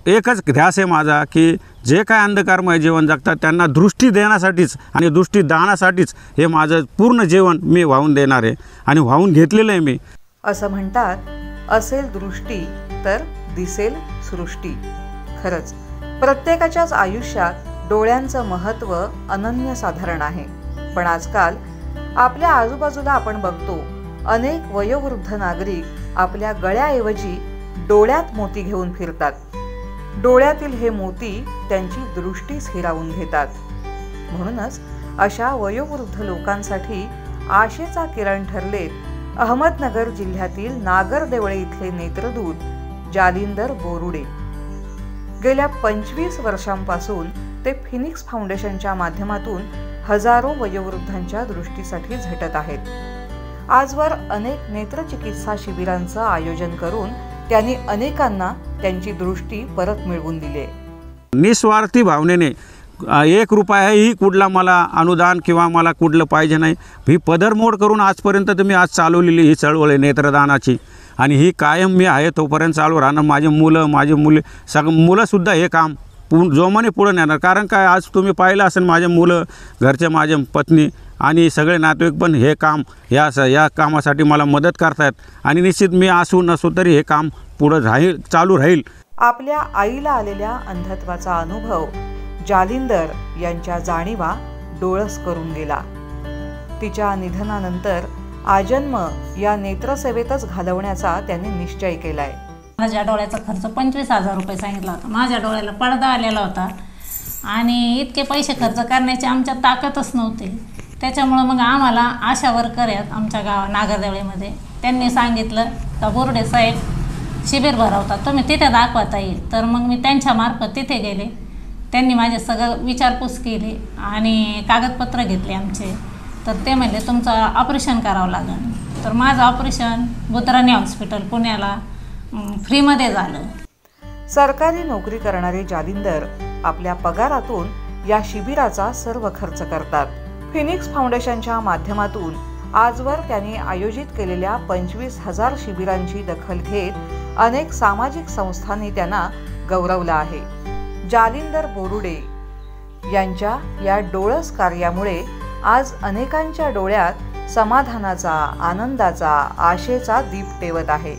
एकच ध्यास आहे माझा की जे काय अंधकारमय जीवन जगतात त्यांना दृष्टी देण्यासाठीच आणि दृष्टी दानासाठीच हे माझं पूर्ण जीवन मी वाहून देणार आहे आणि वाहून घेतलेलं आहे मी। असं म्हणतात, असेल दृष्टी तर दिसेल सृष्टी। खरंच प्रत्येकाच्याच आयुष्यात डोळ्यांचं महत्त्व अनन्यसाधारण आहे। पण आजकाल आपल्या आजूबाजूला आपण बघतो अनेक वयोवृद्ध नागरिक आपल्या गळ्याऐवजी डोळ्यात मोती घेऊन फिरतात। डोळ्यातील हे मोती त्यांची दृष्टीच हिरावून घेतात। म्हणूनच अशा वयोवृद्ध लोकांसाठी आशेचा किरण ठरलेत अहमदनगर जिल्ह्यातील नागरदेवळे इथले नेत्रदूत जालिंदर बोरुडे। गेल्या 25 वर्षांपासून ते फिनिक्स फाउंडेशनच्या माध्यमातून हजारो वयोवृद्धांच्या दृष्टीसाठी झटत आहेत। आजवर अनेक नेत्रचिकित्सा शिबिरांचं आयोजन करून त्यांनी अनेकांना त्यांची दृष्टी परत मिळवून दिली। निस्वार्थी भावनेने 1 रुपयाही कुठला मला अनुदान किंवा मला कुठलं पाहिजे नाही, ही पदरमोड करून आजपर्यंत तुम्ही आज चालवलेली ही चळवळ आहे नेत्रदानाची आणि ही कायम मी आहे तोपर्यंत चालू राहणार। माझे मुले मुलंसुद्धा हे काम जोमाने पुढे नेणार। कारण काय आज तुम्ही पाहिलं असेल माझे मुलं, घरचे माझे पत्नी आणि सगळे नातेवाईक पण हे काम या कामासाठी मला मदत करतात आणि निश्चित मी असू नसू तरी हे काम पुढे चालू राहील। आपल्या आईला आलेल्या अंधत्वाचा अनुभव जालिंदर यांच्या जाणीवा डोळस करून गेला। तिच्या निधनानंतर आजन्म या नेत्रसेवेतच घालवण्याचा त्यांनी निश्चय केलाय। माझ्या डोळ्याचा खर्च 25,000 रुपये सांगितला होता। माझ्या डोळ्याला पडदा आलेला होता आणि इतके पैसे खर्च करण्याची आमच्यात ताकदच नव्हती। त्याच्यामुळे मग आम्हाला आशा वर्कर आहेत आमच्या गावात नागरदेवळेमध्ये, त्यांनी सांगितलं का बोरुडे साहेब शिबिर भरवतात, तुम्ही तिथे दाखवता येईल। तर मग मी त्यांच्यामार्फत तिथे गेले। त्यांनी माझे सगळं विचारपूस केली आणि कागदपत्र घेतले आमचे। तर ते म्हणले तुमचं ऑपरेशन करावं लागेल। तर माझं ऑपरेशन बुधराणी हॉस्पिटल पुण्याला फ्रीमध्ये झालं। सरकारी नोकरी करणारे जालिंदर आपल्या पगारातून या शिबिराचा सर्व खर्च करतात। फिनिक्स फाउंडेशनच्या माध्यमातून आजवर त्यांनी आयोजित केलेल्या 25,000 शिबिरांची दखल घेत अनेक सामाजिक संस्थांनी त्यांना गौरवलं आहे। जालिंदर बोरुडे यांच्या या डोळस कार्यामुळे आज अनेकांच्या डोळ्यात समाधानाचा, आनंदाचा, आशेचा दीप तेवत आहे।